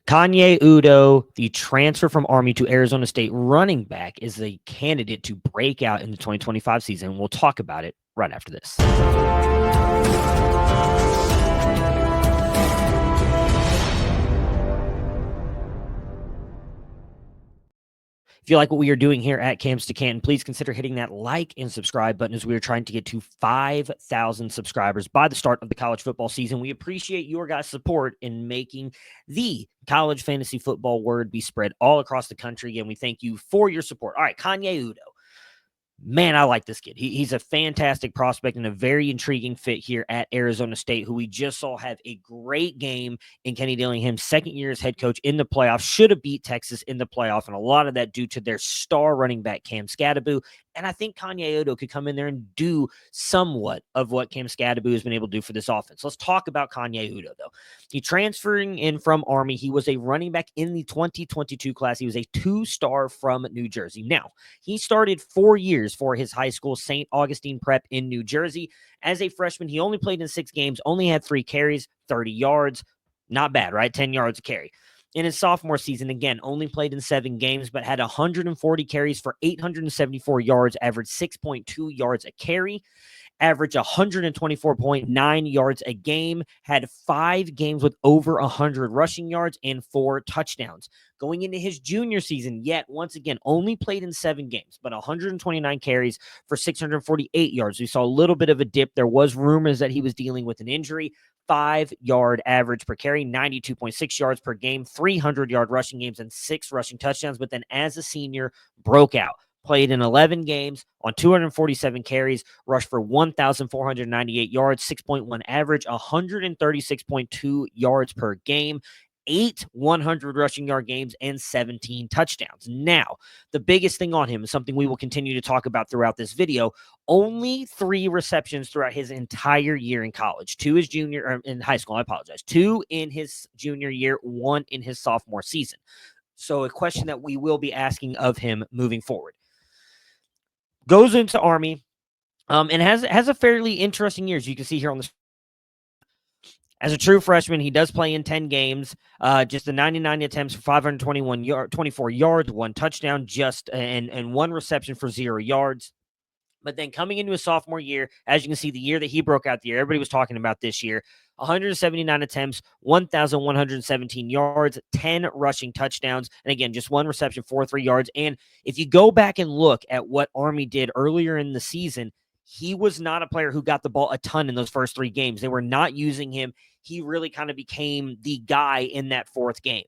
Kanye Udoh, the transfer from Army to Arizona State running back, is a candidate to break out in the 2025 season. We'll talk about it right after this. If you like what we are doing here at Camps to Canton, please consider hitting that like and subscribe button as we are trying to get to 5,000 subscribers by the start of the college football season. We appreciate your guys' support in making the college fantasy football word be spread all across the country, and we thank you for your support. All right, Kanye Udoh. Man, I like this kid. He's a fantastic prospect and a very intriguing fit here at Arizona State, who we just saw have a great game in Kenny Dillingham's second year as head coach in the playoffs. Should have beat Texas in the playoff, and a lot of that due to their star running back, Cam Scadaboo. And I think Kanye Udoh could come in there and do somewhat of what Cam Scadaboo has been able to do for this offense. Let's talk about Kanye Udoh, though. He transferring in from Army. He was a running back in the 2022 class. He was a two-star from New Jersey. Now, he started 4 years for his high school, St. Augustine Prep in New Jersey. As a freshman, he only played in 6 games, only had 3 carries, 30 yards. Not bad, right? 10 yards a carry. In his sophomore season, again, only played in 7 games, but had 140 carries for 874 yards, averaged 6.2 yards a carry, averaged 124.9 yards a game, had 5 games with over 100 rushing yards and 4 touchdowns. Going into his junior season, yet once again, only played in 7 games, but 129 carries for 648 yards. We saw a little bit of a dip. There was rumors that he was dealing with an injury. 5-yard average per carry, 92.6 yards per game, 300-yard rushing games, and 6 rushing touchdowns. But then as a senior, broke out. Played in 11 games on 247 carries, rushed for 1,498 yards, 6.1 average, 136.2 yards per game, 8 100 rushing yard games, and 17 touchdowns. Now, the biggest thing on him is something we will continue to talk about throughout this video. Only 3 receptions throughout his entire year in college. 2 his junior, or in high school, I apologize. 2 in his junior year, 1 in his sophomore season. So a question that we will be asking of him moving forward. Goes into Army, and has a fairly interesting year, as you can see here on the. As a true freshman, he does play in 10 games, just the 99 attempts for 24 yards, 1 touchdown, and 1 reception for 0 yards. But then coming into his sophomore year, as you can see, the year that he broke out the year, everybody was talking about this year, 179 attempts, 1,117 yards, 10 rushing touchdowns, and again, just 1 reception, 3 yards. And if you go back and look at what Army did earlier in the season, he was not a player who got the ball a ton in those first 3 games. They were not using him. He really kind of became the guy in that 4th game.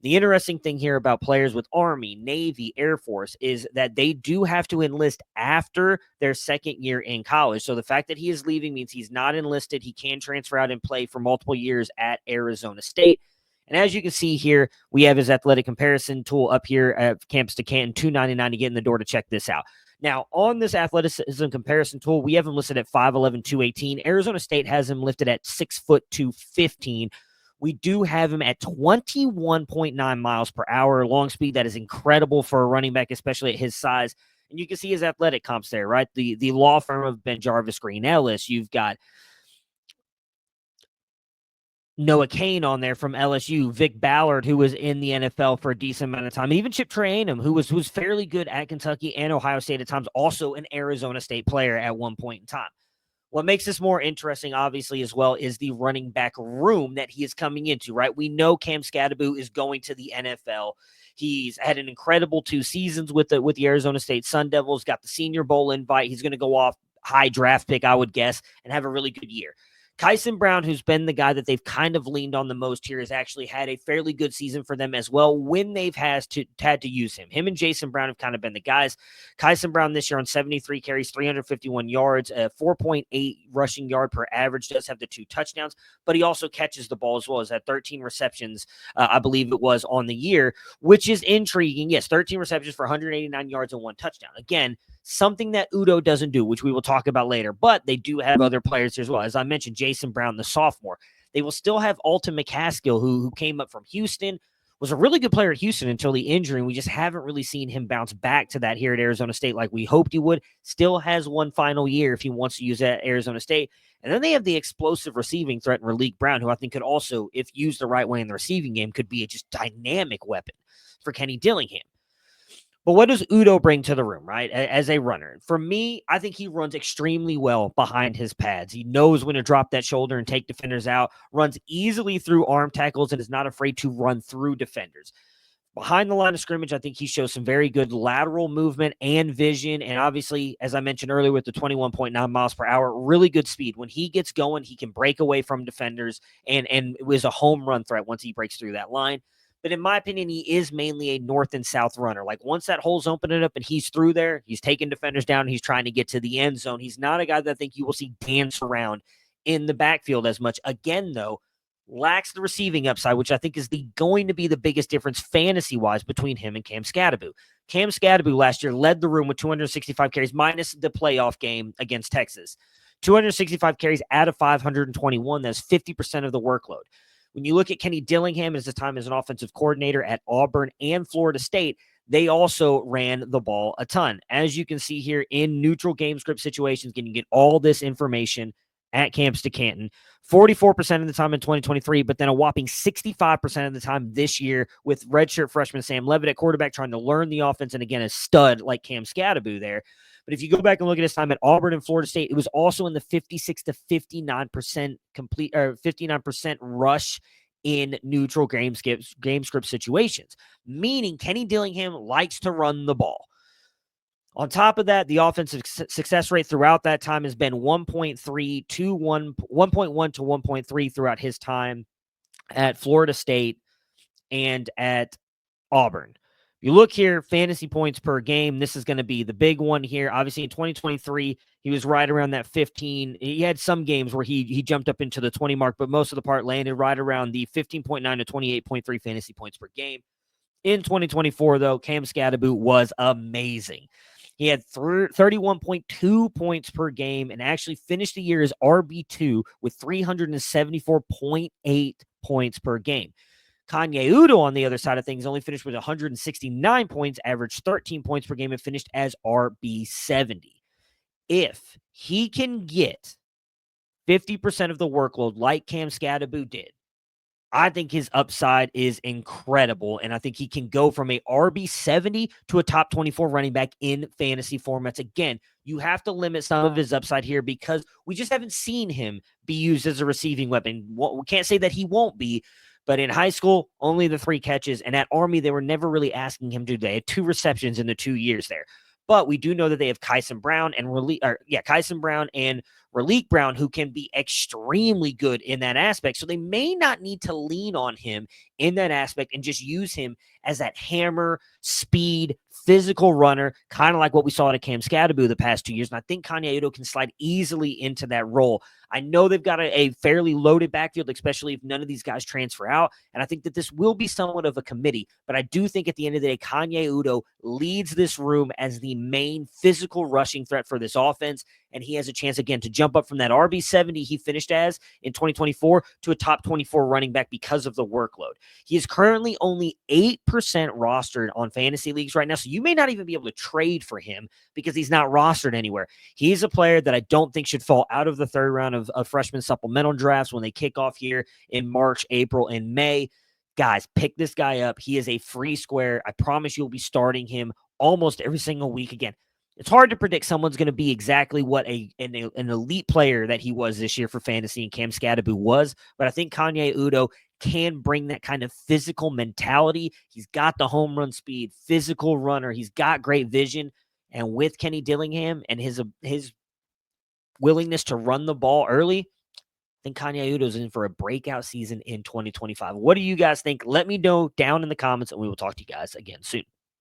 The interesting thing here about players with Army, Navy, Air Force is that they do have to enlist after their second year in college. So the fact that he is leaving means he's not enlisted. He can transfer out and play for multiple years at Arizona State. And as you can see here, we have his athletic comparison tool up here at Campus to Canton, $2.99 to get in the door to check this out. Now, on this athleticism comparison tool, we have him listed at 5'11", 218. Arizona State has him lifted at 6'2", 215. We do have him at 21.9 miles per hour, long speed. That is incredible for a running back, especially at his size. And you can see his athletic comps there, right? The law firm of Ben Jarvis Green Ellis. You've got Noah Cain on there from LSU, Vic Ballard, who was in the NFL for a decent amount of time, and even Chip Trayanum, who was fairly good at Kentucky and Ohio State at times, also an Arizona State player at one point in time. What makes this more interesting, obviously, as well, is the running back room that he is coming into, right? We know Cam Scadaboo is going to the NFL. He's had an incredible 2 seasons with the Arizona State Sun Devils, got the Senior Bowl invite. He's going to go off high draft pick, I would guess, and have a really good year. Kyson Brown, who's been the guy that they've kind of leaned on the most here, has actually had a fairly good season for them as well when they've had to use him. Him and Jason Brown have kind of been the guys. Kyson Brown this year on 73 carries, 351 yards, 4.8 rushing yard per average, does have the 2 touchdowns, but he also catches the ball as well. As had 13 receptions, I believe it was, on the year, which is intriguing. Yes, 13 receptions for 189 yards and 1 touchdown. Again, something that Udoh doesn't do, which we will talk about later, but they do have other players as well. As I mentioned, Jason Brown, the sophomore. They will still have Alton McCaskill, who came up from Houston, was a really good player at Houston until the injury, and we just haven't really seen him bounce back to that here at Arizona State like we hoped he would. Still has one final year if he wants to use that at Arizona State. And then they have the explosive receiving threat in Raleek Brown, who I think could also, if used the right way in the receiving game, could be a just dynamic weapon for Kenny Dillingham. But what does Udoh bring to the room, right, as a runner? For me, I think he runs extremely well behind his pads. He knows when to drop that shoulder and take defenders out, runs easily through arm tackles, and is not afraid to run through defenders. Behind the line of scrimmage, I think he shows some very good lateral movement and vision. And obviously, as I mentioned earlier, with the 21.9 miles per hour, really good speed. When he gets going, he can break away from defenders, and it was a home run threat once he breaks through that line. But in my opinion, he is mainly a north and south runner. Like once that hole's opening up and he's through there, he's taking defenders down, he's trying to get to the end zone. He's not a guy that I think you will see dance around in the backfield as much. Again, though, lacks the receiving upside, which I think is going to be the biggest difference fantasy-wise between him and Cam Skattebo. Cam Skattebo last year led the room with 265 carries minus the playoff game against Texas. 265 carries out of 521. That's 50% of the workload. When you look at Kenny Dillingham at his time as an offensive coordinator at Auburn and Florida State, they also ran the ball a ton. As you can see here in neutral game script situations, you can get all this information at Camps to Canton. 44% of the time in 2023, but then a whopping 65% of the time this year with redshirt freshman Sam Levitt at quarterback trying to learn the offense, and again, a stud like Cam Skattebo there. But if you go back and look at his time at Auburn and Florida State, it was also in the 56 to 59% complete, or 59% rush in neutral game script situations, meaning Kenny Dillingham likes to run the ball. On top of that, the offensive success rate throughout that time has been 1.1 to 1.3 throughout his time at Florida State and at Auburn. You look here, fantasy points per game. This is going to be the big one here. Obviously, in 2023, he was right around that 15. He had some games where he jumped up into the 20 mark, but most of the part landed right around the 15.9 to 28.3 fantasy points per game. In 2024, though, Cam Skattebo was amazing. He had 31.2 points per game and actually finished the year as RB2 with 374.8 points per game. Kanye Udoh, on the other side of things, only finished with 169 points, averaged 13 points per game, and finished as RB70. If he can get 50% of the workload like Cam Skattebo did, I think his upside is incredible, and I think he can go from a RB70 to a top 24 running back in fantasy formats. Again, you have to limit some of his upside here because we just haven't seen him be used as a receiving weapon. We can't say that he won't be, but in high school, only the 3 catches, and at Army, they were never really asking him to do. They had 2 receptions in the 2 years there. But we do know that they have Kyson Brown and Raleek Brown, who can be extremely good in that aspect. So they may not need to lean on him in that aspect and just use him as that hammer, speed, physical runner, kind of like what we saw at Cam Skattebo the past 2 years. And I think Kanye Udoh can slide easily into that role. I know they've got a fairly loaded backfield, especially if none of these guys transfer out. And I think that this will be somewhat of a committee. But I do think at the end of the day, Kanye Udoh leads this room as the main physical rushing threat for this offense. And he has a chance, again, to jump up from that RB70 he finished as in 2024 to a top 24 running back because of the workload. He is currently only 8% rostered on fantasy leagues right now, so you may not even be able to trade for him because he's not rostered anywhere. He's a player that I don't think should fall out of the third round of freshman supplemental drafts when they kick off here in March, April, and May. Guys, pick this guy up. He is a free square. I promise you'll be starting him almost every single week. Again, it's hard to predict someone's going to be exactly what an elite player that he was this year for fantasy and Cam Skattebo was, but I think Kanye Udoh can bring that kind of physical mentality. He's got the home run speed, physical runner. He's got great vision. And with Kenny Dillingham and his willingness to run the ball early, I think Kanye Udoh's in for a breakout season in 2025. What do you guys think? Let me know down in the comments, and we will talk to you guys again soon.